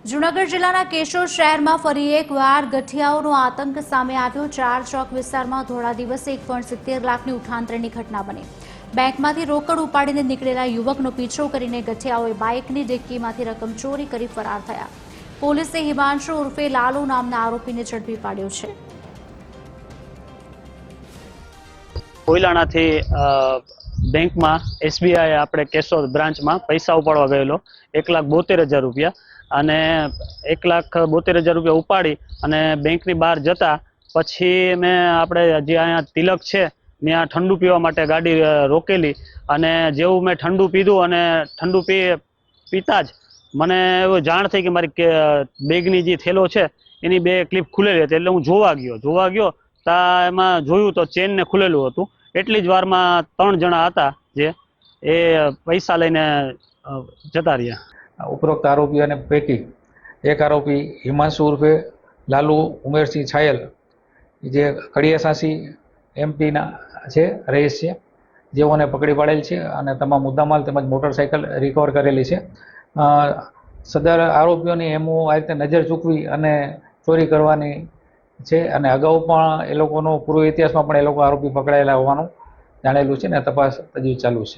જૂનાગઢ જિલ્લાના કેશોદ શહેરમાં ફરી એકવાર ગઠિયાઓનો આતંક સામે આવ્યો। ચાર ચોક વિસ્તારમાં ધોળા દિવસે 1.70 લાખની ઉઠાંતરની ઘટના બની। બેંકમાંથી રોકડ ઉપાડીને નીકળેલા યુવકનો પીછો કરીને ગઠિયાઓએ બાઇકની ડિક્કીમાંથી રકમ ચોરી કરી ફરાર થયા। પોલીસે હિમાંશુ ઉર્ફે લાલુ નામના આરોપીને ઝડપી પાડ્યો છે। કોયલાણાથી બેંકમાં એસબીઆઈ આપણે કેશોદ બ્રાન્ચમાં પૈસા ઉપાડવા ગયેલો 1,72,000 રૂપિયા અને 1,72,000 રૂપિયા ઉપાડી અને બેંકની બહાર જતા પછી મેં આપણે જે અહીંયા તિલક છે ત્યાં ઠંડુ પીવા માટે ગાડી રોકેલી અને જેવું મેં ઠંડુ પીધું અને ઠંડુ પીતા જ મને એવું જાણ થઈ કે મારી બેગની જે થેલો છે એની 2 ક્લિપ ખુલેલી હતી। એટલે હું જોવા ગયો તા એમાં જોયું તો ચેનને ખુલેલું હતું। એટલી જ વારમાં 3 જણા હતા જે એ પૈસા લઈને જતા રહ્યા। ઉપરોક્ત આરોપીઓને પૈકી એક આરોપી હિમાંશુ ઉર્ફે લાલુ ઉમેરસિંહ છાયલ જે કડિયાસાસી એમપીના છે રહીશ છે, જેઓને પકડી પાડેલ છે અને તમામ મુદ્દામાલ તેમજ મોટરસાઇકલ રિકવર કરેલી છે। સદર આરોપીઓની એમો આ રીતે નજર ચૂકવી અને ચોરી કરવાની છે અને અગાઉ પણ એ લોકોનો પૂર્વ ઇતિહાસમાં પણ એ લોકો આરોપી પકડાયેલા હોવાનું જાણેલું છે ને તપાસ હજી ચાલુ છે।